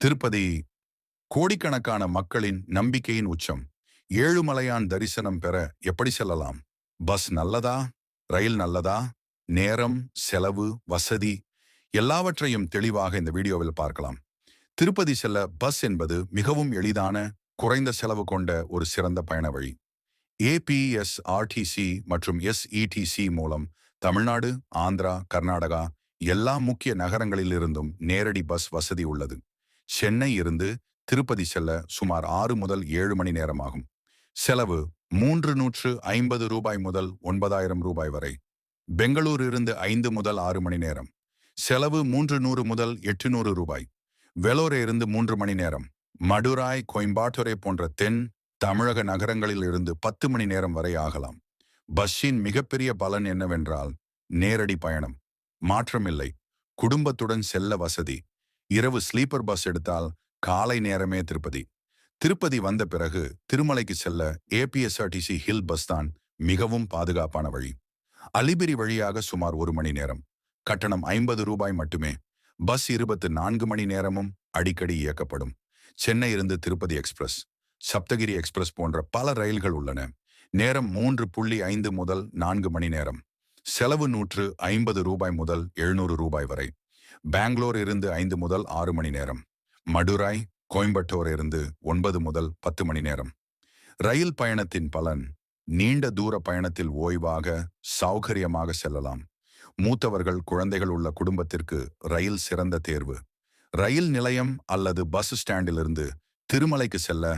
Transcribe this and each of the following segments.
திருப்பதி கோடிக்கணக்கான மக்களின் நம்பிக்கையின் உச்சம். ஏழுமலையான் தரிசனம் பெற எப்படி செல்லலாம்? பஸ் நல்லதா? ரயில் நல்லதா? நேரம், செலவு, வசதி எல்லாவற்றையும் தெளிவாக இந்த வீடியோவில் பார்க்கலாம். திருப்பதி செல்ல பஸ் என்பது மிகவும் எளிதான, குறைந்த செலவு கொண்ட ஒரு சிறந்த பயண வழி. ஏபிஎஸ்ஆர்டிசி மற்றும் எஸ்இடிசி மூலம் தமிழ்நாடு, ஆந்திரா, கர்நாடகா எல்லா முக்கிய நகரங்களிலிருந்தும் நேரடி பஸ் வசதி உள்ளது. சென்னை இருந்து திருப்பதி செல்ல சுமார் 6 முதல் 7 மணி நேரம் ஆகும். செலவு ரூ. 350 முதல் ரூ. 9,000 வரை. பெங்களூர் இருந்து 5 முதல் 6 மணி நேரம். செலவு 300 முதல் 800 ரூபாய். வெலோரே இருந்து 3 மணி நேரம். மடுராய், கோயம்பாட்டூரே போன்ற தென் தமிழக நகரங்களில் இருந்து 10 மணி நேரம் வரை ஆகலாம். பஸ்ஸின் மிகப்பெரிய பலன் என்னவென்றால் நேரடி பயணம். மாற்றமில்லை. குடும்பத்துடன் செல்ல வசதி. இரவு ஸ்லீப்பர் பஸ் எடுத்தால் காலை நேரமே திருப்பதி. திருப்பதி வந்த பிறகு திருமலைக்கு செல்ல ஏபிஎஸ்ஆர்டிசி ஹில் பஸ் தான் மிகவும் பாதுகாப்பான வழி. அலிபிரி வழியாக சுமார் 1 மணி நேரம். கட்டணம் 50 ரூபாய் மட்டுமே. பஸ் 24 மணி நேரமும் அடிக்கடி இயக்கப்படும். சென்னை இருந்து திருப்பதி எக்ஸ்பிரஸ், சப்தகிரி எக்ஸ்பிரஸ் போன்ற பல ரயில்கள் உள்ளன. நேரம் 3.5 முதல் 4 மணி நேரம். செலவு 150 ரூபாய் முதல் 700 ரூபாய் வரை. பெங்களூர் இருந்து 5 முதல் 6 மணி நேரம். மடுராய், கோயம்புத்தூர் இருந்து 9 முதல் 10 மணி நேரம். ரயில் பயணத்தின் பலன்: நீண்ட தூர பயணத்தில் ஓய்வாக, சௌகரியமாக செல்லலாம். மூத்தவர்கள், குழந்தைகள் உள்ள குடும்பத்திற்கு ரயில் சிறந்த தேர்வு. ரயில் நிலையம் அல்லது பஸ் ஸ்டாண்டிலிருந்து திருமலைக்கு செல்ல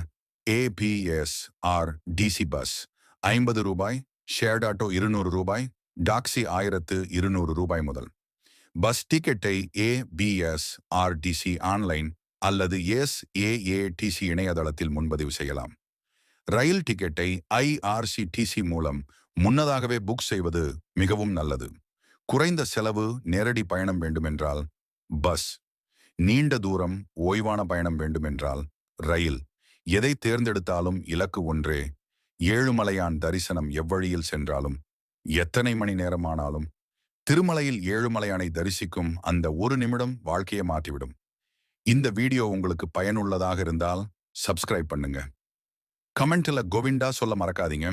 ஏபிஎஸ்ஆர்டிசி பஸ் 50 ரூபாய், ஷேர்ட் ஆட்டோ 200 ரூபாய், டாக்ஸி 1200 ரூபாய் முதல். பஸ் டிக்கெட்டை ஏபிஎஸ்ஆர்டிசி ஆன்லைன் அல்லது எஸ்ஏஏடிசி இணையதளத்தில் முன்பதிவு செய்யலாம். ரயில் டிக்கெட்டை ஐஆர்சிடிசி மூலம் முன்னதாகவே புக் செய்வது மிகவும் நல்லது. குறைந்த செலவு நேரடி பயணம் வேண்டுமென்றால் பஸ். நீண்ட தூரம் ஓய்வான பயணம் வேண்டுமென்றால் ரயில். எதை தேர்ந்தெடுத்தாலும் இலக்கு ஒன்றே. ஏழுமலையான் தரிசனம் எவ்வழியில் சென்றாலும், எத்தனை மணி நேரமானாலும். திருமலையில் ஏழுமலையானை தரிசிக்கும் அந்த ஒரு நிமிடம் வாழ்க்கையை மாற்றிவிடும். இந்த வீடியோ உங்களுக்கு பயனுள்ளதாக இருந்தால் சப்ஸ்கிரைப் பண்ணுங்க. கமெண்ட்ல கோவிந்தா சொல்ல மறக்காதீங்க.